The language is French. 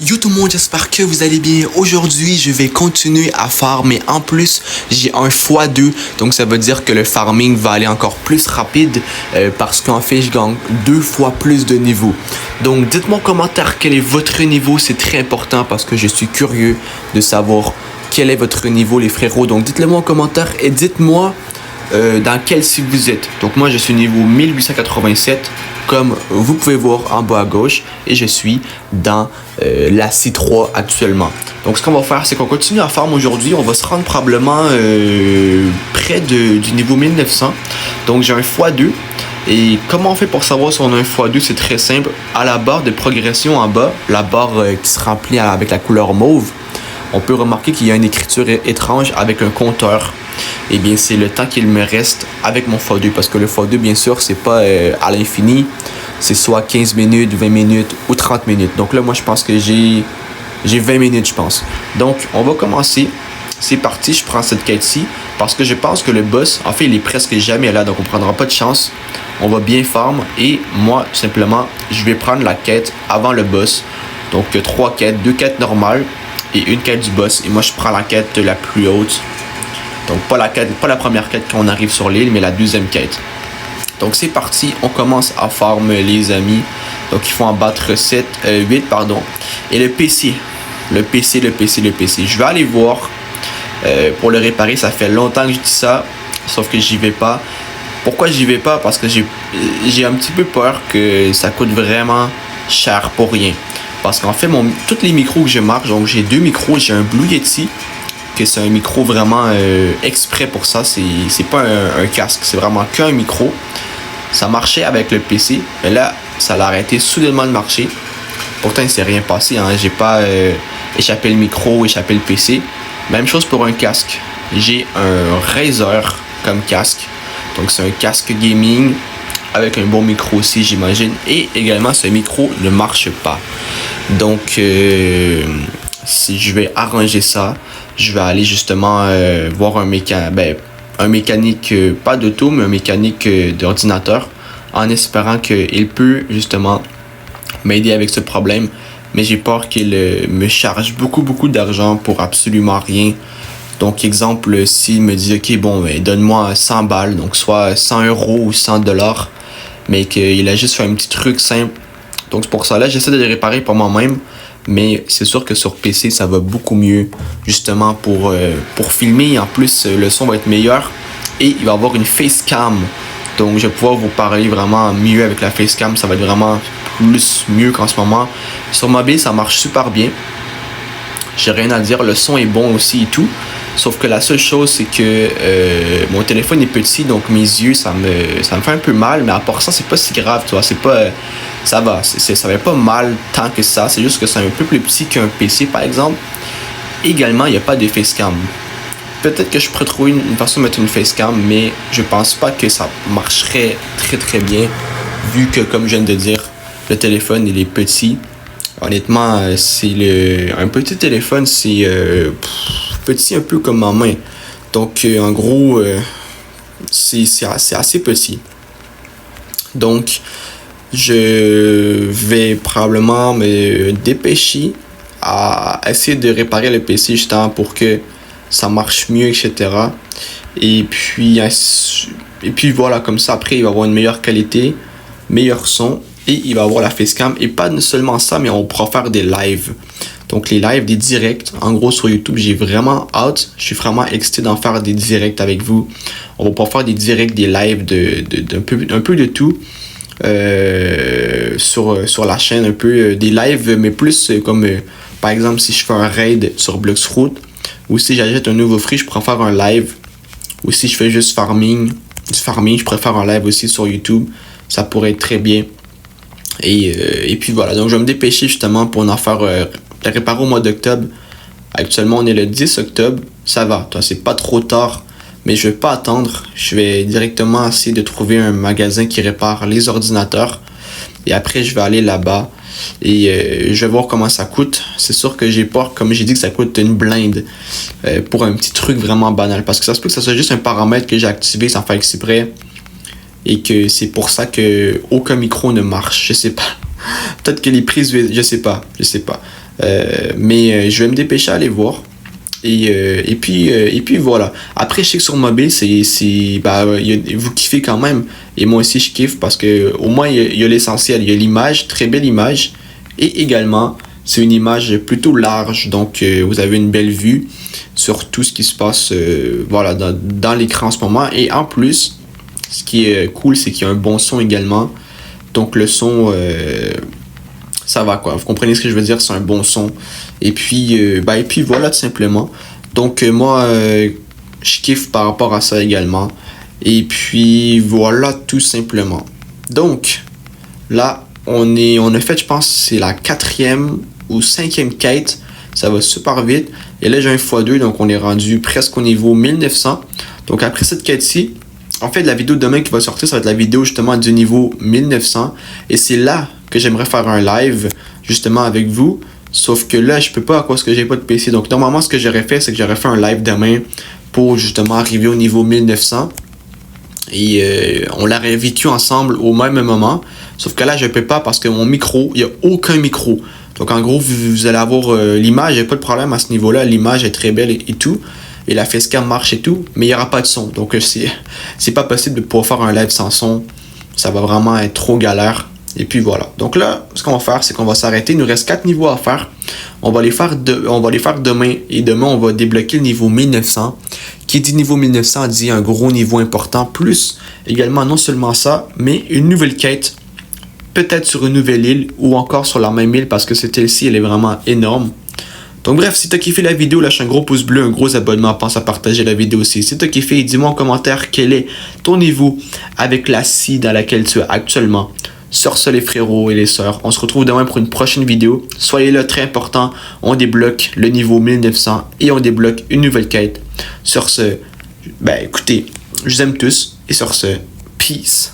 Yo tout le monde, j'espère que vous allez bien. Aujourd'hui, je vais continuer à farmer. En plus, j'ai un x2, donc ça veut dire que le farming va aller encore plus rapide parce qu'en fait, je gagne 2 fois plus de niveau. Donc, dites-moi en commentaire quel est votre niveau, c'est très important parce que je suis curieux de savoir quel est votre niveau, les frérots. Donc, dites-le moi en commentaire et dites-moi dans quel site vous êtes. Donc, moi, je suis niveau 1887. Comme vous pouvez voir en bas à gauche, et je suis dans la C3 actuellement. Donc ce qu'on va faire, c'est qu'on continue à farm aujourd'hui. On va se rendre probablement près du niveau 1900. Donc j'ai un x2. Et comment on fait pour savoir si on a un x2? C'est très simple. À la barre de progression en bas, la barre qui se remplit avec la couleur mauve, on peut remarquer qu'il y a une écriture étrange avec un compteur. Et bien c'est le temps qu'il me reste avec mon x2, parce que le x2 bien sûr c'est pas à l'infini, c'est soit 15 minutes, 20 minutes ou 30 minutes. Donc là moi je pense que j'ai 20 minutes je pense. Donc on va commencer, c'est parti, je prends cette quête-ci parce que je pense que le boss, en fait il est presque jamais là, donc on prendra pas de chance. On va bien farm et moi simplement je vais prendre la quête avant le boss. Donc 3 quêtes, 2 quêtes normales et une quête du boss, et moi je prends la quête la plus haute. Donc pas la première quête quand on arrive sur l'île, mais la deuxième quête. Donc c'est parti, on commence à farm les amis. Donc il faut en battre 8 pardon. Et le PC. Je vais aller voir pour le réparer, ça fait longtemps que je dis ça, sauf que j'y vais pas. Pourquoi j'y vais pas? Parce que j'ai un petit peu peur que ça coûte vraiment cher pour rien. Parce qu'en fait, tous les micros que je marque, donc j'ai 2 micros, j'ai un Blue Yeti, que c'est un micro vraiment exprès pour ça, c'est pas un casque, c'est vraiment qu'un micro. Ça marchait avec le PC, mais là, ça l'a arrêté soudainement de marcher. Pourtant, il s'est rien passé, hein. J'ai pas échappé le micro, échappé le PC. Même chose pour un casque. J'ai un Razer comme casque. Donc, c'est un casque gaming avec un bon micro aussi, j'imagine. Et également, ce micro ne marche pas. Donc, si je vais arranger ça, je vais aller justement voir un mécanique, pas d'auto, mais un mécanique d'ordinateur, en espérant qu'il peut justement m'aider avec ce problème. Mais j'ai peur qu'il me charge beaucoup d'argent pour absolument rien. Donc exemple, s'il me dit ok bon, donne-moi 100 balles, donc soit 100 € ou 100 $, mais qu'il a juste fait un petit truc simple. Donc c'est pour ça là, j'essaie de le réparer par moi-même. Mais c'est sûr que sur PC, ça va beaucoup mieux, justement, pour filmer. En plus, le son va être meilleur et il va y avoir une facecam. Donc, je vais pouvoir vous parler vraiment mieux avec la facecam. Ça va être vraiment mieux qu'en ce moment. Sur mobile, ça marche super bien. J'ai rien à dire. Le son est bon aussi et tout. Sauf que la seule chose, c'est que mon téléphone est petit, donc mes yeux, ça me fait un peu mal. Mais à part ça, c'est pas si grave, tu vois. C'est pas... ça va, ça fait pas mal tant que ça. C'est juste que c'est un peu plus petit qu'un PC, par exemple. Également, il n'y a pas de facecam. Peut-être que je pourrais trouver une façon de mettre une facecam, mais je pense pas que ça marcherait très bien, vu que, comme je viens de dire, le téléphone, il est petit. Honnêtement, un petit téléphone, c'est petit un peu comme ma main. Donc, en gros, c'est assez petit. Donc, je vais probablement me dépêcher à essayer de réparer le PC justement pour que ça marche mieux, etc. Et puis voilà, comme ça, après, il va avoir une meilleure qualité, meilleur son. Et il va avoir la facecam. Et pas seulement ça, mais on pourra faire des lives. Donc les lives, des directs. En gros, sur YouTube, j'ai vraiment hâte. Je suis vraiment excité d'en faire des directs avec vous. On va pouvoir faire des directs, des lives d'un peu de tout. Sur la chaîne. Un peu des lives, mais plus comme... par exemple, si je fais un raid sur Bloxfruit. Ou si j'achète un nouveau fruit, je pourrais faire un live. Ou si je fais juste farming, je pourrais faire un live aussi sur YouTube. Ça pourrait être très bien. Et puis voilà, donc je vais me dépêcher justement pour en faire la réparer au mois d'octobre. Actuellement on est le 10 octobre, ça va, c'est pas trop tard, mais je vais pas attendre. Je vais directement essayer de trouver un magasin qui répare les ordinateurs. Et après je vais aller là-bas et je vais voir comment ça coûte. C'est sûr que j'ai peur, comme j'ai dit, que ça coûte une blinde pour un petit truc vraiment banal. Parce que ça se peut que ça soit juste un paramètre que j'ai activé sans faire exprès. Et que c'est pour ça que aucun micro ne marche, je sais pas. Peut-être que les prises, je sais pas. Mais je vais me dépêcher à aller voir. Et puis voilà. Après, je sais que sur mobile, vous kiffez quand même. Et moi aussi, je kiffe parce que au moins, il y a l'essentiel. Il y a l'image, très belle image. Et également, c'est une image plutôt large. Donc, vous avez une belle vue sur tout ce qui se passe voilà, dans l'écran en ce moment. Et en plus, ce qui est cool, c'est qu'il y a un bon son également. Donc, le son... ça va quoi, vous comprenez ce que je veux dire, c'est un bon son. Et puis voilà, tout simplement. Donc moi, je kiffe par rapport à ça également. Et puis voilà, tout simplement. Donc là, on a fait, je pense, c'est la 4e ou 5e quête. Ça va super vite. Et là, j'ai un x2, donc on est rendu presque au niveau 1900. Donc après cette quête-ci, en fait, la vidéo de demain qui va sortir, ça va être la vidéo justement du niveau 1900. Et c'est là que j'aimerais faire un live justement avec vous. Sauf que là, je peux pas à cause que j'ai pas de PC. Donc normalement, ce que j'aurais fait, c'est que j'aurais fait un live demain pour justement arriver au niveau 1900. Et on l'aurait vécu ensemble au même moment. Sauf que là, je peux pas parce que mon micro, il n'y a aucun micro. Donc en gros, vous allez avoir l'image, il n'y a pas de problème à ce niveau-là. L'image est très belle et tout. Et la facecam marche et tout, mais il n'y aura pas de son. Donc c'est pas possible de pouvoir faire un live sans son. Ça va vraiment être trop galère. Et puis voilà. Donc là, ce qu'on va faire, c'est qu'on va s'arrêter. Il nous reste 4 niveaux à faire. On va les faire demain. Et demain, on va débloquer le niveau 1900. Qui dit niveau 1900 dit un gros niveau important. Plus également non seulement ça, mais une nouvelle quête. Peut-être sur une nouvelle île ou encore sur la même île parce que cette île-ci, elle est vraiment énorme. Donc bref, si t'as kiffé la vidéo, lâche un gros pouce bleu, un gros abonnement, pense à partager la vidéo aussi. Si t'as kiffé, dis-moi en commentaire quel est ton niveau avec la scie dans laquelle tu es actuellement. Sur ce les frérots et les sœurs, on se retrouve demain pour une prochaine vidéo. Soyez là, très important, on débloque le niveau 1900 et on débloque une nouvelle quête. Sur ce, écoutez, je vous aime tous et sur ce, peace.